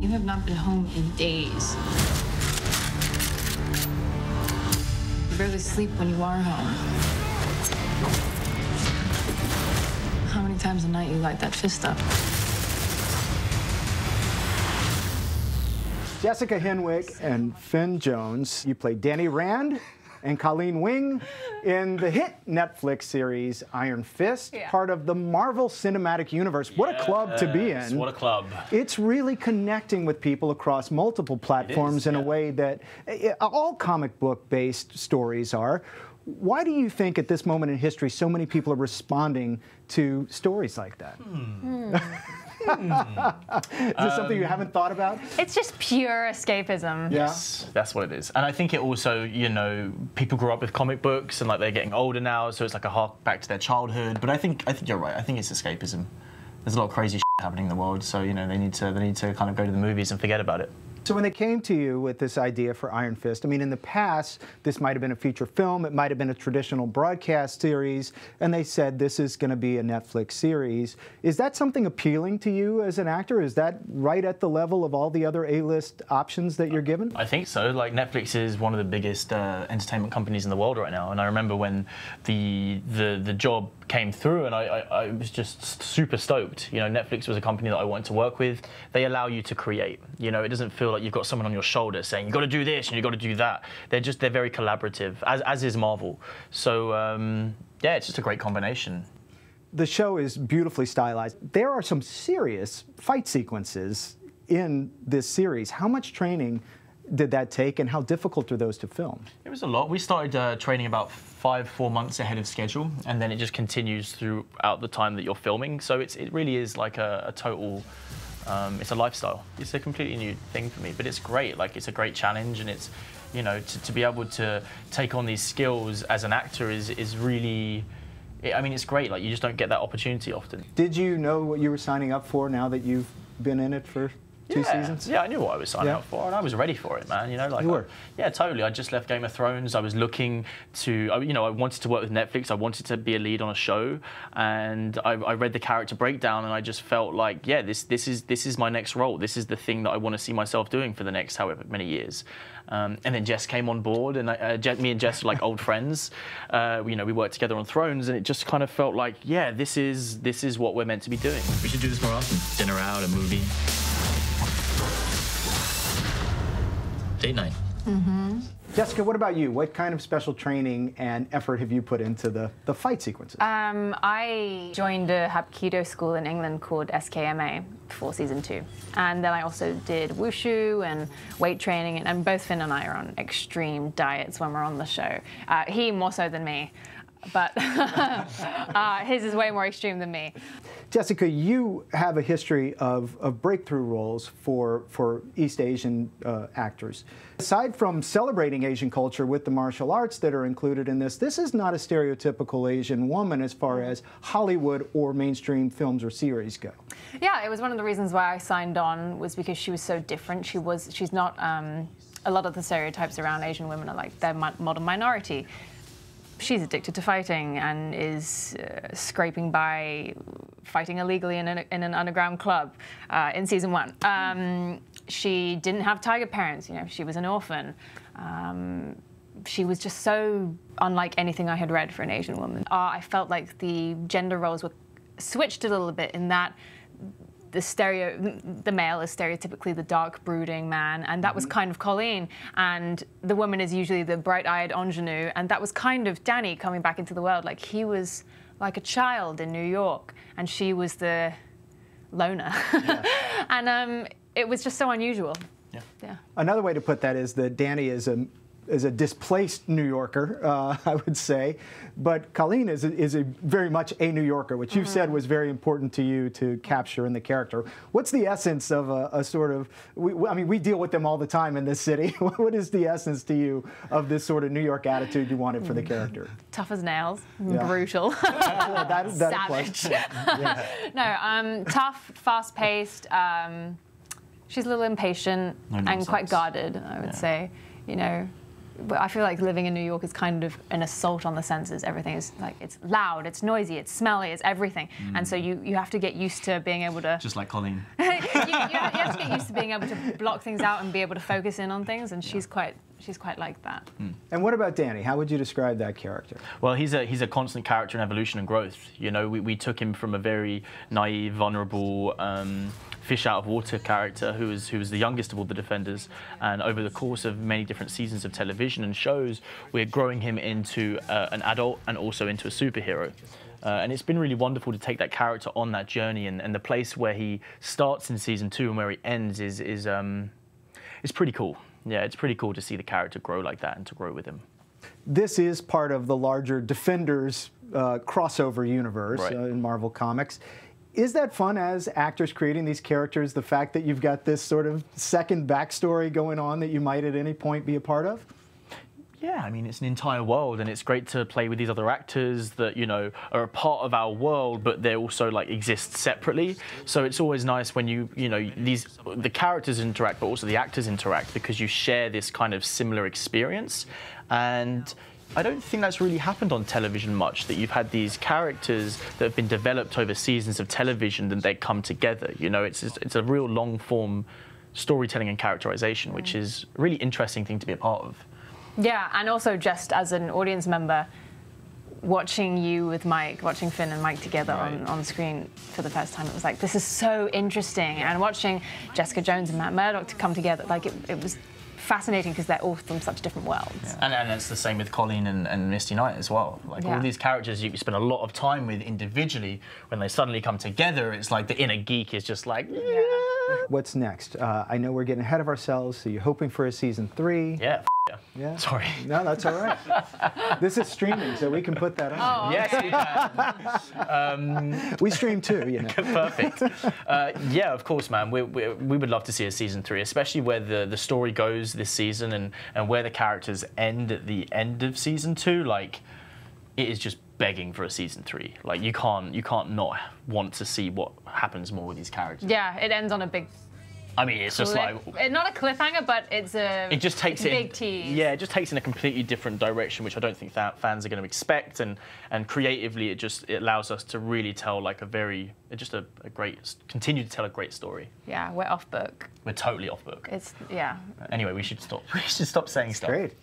You have not been home in days. You barely sleep when you are home. How many times a night you light that fist up? Jessica Henwick and Finn Jones, you played Danny Rand and Colleen Wing in the hit Netflix series Iron Fist, part of the Marvel Cinematic Universe. What a club to be in. What a club. It's really connecting with people across multiple platforms in a way that all comic book-based stories are. Why do you think at this moment in history so many people are responding to stories like that? Is this something you haven't thought about? It's just pure escapism. Yes, that's what it is. And I think it also, you know, people grew up with comic books and like they're getting older now, so it's like a hark back to their childhood. But I think you're right. I think it's escapism. There's a lot of crazy shit happening in the world, so you know they need to kind of go to the movies and forget about it. So when they came to you with this idea for Iron Fist, I mean, in the past, this might have been a feature film, it might have been a traditional broadcast series, and they said this is going to be a Netflix series. Is that something appealing to you as an actor? Is that right at the level of all the other A-list options that you're given? I think so. Like, Netflix is one of the biggest entertainment companies in the world right now, and I remember when the job came through, and I was just super stoked. You know, Netflix was a company that I wanted to work with. They allow you to create. You know, it doesn't feel like you've got someone on your shoulder saying you got to do this and you got to do that. They're very collaborative, as is Marvel. So yeah, it's just a great combination. The show is beautifully stylized. There are some serious fight sequences in this series. How much training did that take, and how difficult are those to film? It was a lot. We started training about 4 months ahead of schedule, and then it just continues throughout the time that you're filming. So it really is like a total, it's a lifestyle. It's a completely new thing for me, but it's great. Like, it's a great challenge, and it's, you know, to be able to take on these skills as an actor is really, I mean, it's great. Like, you just don't get that opportunity often. Did you know what you were signing up for now that you've been in it for 2 seasons? Yeah, I knew what I was signing up for, and I was ready for it, man. You know, like, you were. Yeah, totally. I just left Game of Thrones. I was looking to, you know, I wanted to work with Netflix. I wanted to be a lead on a show, and I read the character breakdown, and I just felt like, yeah, this is my next role. This is the thing that I want to see myself doing for the next however many years. And then Jess came on board, and me and Jess are like old friends. You know, we worked together on Thrones, and it just kind of felt like, yeah, this is what we're meant to be doing. We should do this more often. Dinner out, a movie. Date night. Jessica, what about you? What kind of special training and effort have you put into the fight sequences? I joined a Hapkido school in England called SKMA before season 2. And then I also did wushu and weight training, and both Finn and I are on extreme diets when we're on the show. He more so than me, but his is way more extreme than me. Jessica, you have a history of breakthrough roles for East Asian actors. Aside from celebrating Asian culture with the martial arts that are included in this is not a stereotypical Asian woman as far as Hollywood or mainstream films or series go. Yeah, it was one of the reasons why I signed on, was because she was so different. She's not, a lot of the stereotypes around Asian women are like they're model minority. She's addicted to fighting and is scraping by, fighting illegally in an underground club in season 1. She didn't have tiger parents, you know, she was an orphan. She was just so unlike anything I had read for an Asian woman. I felt like the gender roles were switched a little bit in that the male is stereotypically the dark, brooding man, and that was kind of Colleen, and the woman is usually the bright-eyed ingenue, and that was kind of Danny coming back into the world. Like, he was like a child in New York, and she was the loner. And it was just so unusual. Yeah. Another way to put that is that Danny is a displaced New Yorker, I would say, but Colleen is very much a New Yorker, which you've said was very important to you to capture in the character. What's the essence of a sort of, I mean, we deal with them all the time in this city. What is the essence to you of this sort of New York attitude you wanted for the character? Tough as nails, brutal, savage. No, tough, fast-paced. She's a little impatient and quite guarded, I would say. You know, But I feel like living in New York is kind of an assault on the senses. Everything is like, it's loud, it's noisy, it's smelly, it's everything. And so you have to get used to being able to... Just like Colleen. you have to get used to being able to block things out and be able to focus in on things, and she's quite like that. And what about Danny? How would you describe that character? Well, he's a constant character in evolution and growth. You know, we took him from a very naive, vulnerable, fish out of water character who was the youngest of all the defenders, and over the course of many different seasons of television and shows, we're growing him into an adult and also into a superhero. And it's been really wonderful to take that character on that journey, and the place where he starts in season 2 and where he ends is pretty cool. Yeah, it's pretty cool to see the character grow like that and to grow with him. This is part of the larger Defenders crossover universe in Marvel Comics. Is that fun as actors creating these characters, the fact that you've got this sort of second backstory going on that you might at any point be a part of? Yeah, I mean, it's an entire world, and it's great to play with these other actors that, you know, are a part of our world, but they also like exist separately. So it's always nice when the characters interact, but also the actors interact, because you share this kind of similar experience. And I don't think that's really happened on television much, that you've had these characters that have been developed over seasons of television and they come together. You know, it's a real long-form storytelling and characterization, which is a really interesting thing to be a part of. Yeah, and also just as an audience member, watching you with Mike, watching Finn and Mike together on screen for the first time, it was like, this is so interesting. And watching Jessica Jones and Matt Murdock to come together, like it was fascinating because they're all from such different worlds. Yeah. And it's the same with Colleen and Misty Knight as well. Like all these characters you spend a lot of time with individually, when they suddenly come together, it's like the inner geek is just like, yeah. What's next? I know we're getting ahead of ourselves, so you're hoping for a season 3. Yeah. Yeah. Sorry. No, that's all right. This is streaming, so we can put that on. Oh, yes, we can. We stream too, you know. Perfect. Yeah, of course, man. We would love to see a season 3, especially where the story goes this season and where the characters end at the end of season 2. Like, it is just begging for a season 3. Like, you can't not want to see what happens more with these characters. Yeah, it ends on a big... I mean, it's just like... Not a cliffhanger, but it's a big tease. Yeah, it just takes in a completely different direction, which I don't think that fans are going to expect. And creatively, it allows us to really tell like continue to tell a great story. Yeah, we're off book. We're totally off book. Yeah. Anyway, we should stop. We should stop saying stuff. Great.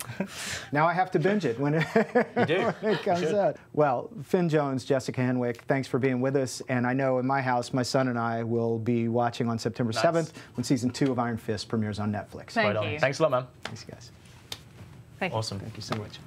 Now I have to binge it when it comes out. Well, Finn Jones, Jessica Henwick, thanks for being with us. And I know in my house, my son and I will be watching on September 7th when season 2 of Iron Fist premieres on Netflix. Thank you. Thanks a lot, man. Thanks, guys. Thank you. Awesome. Thank you so much.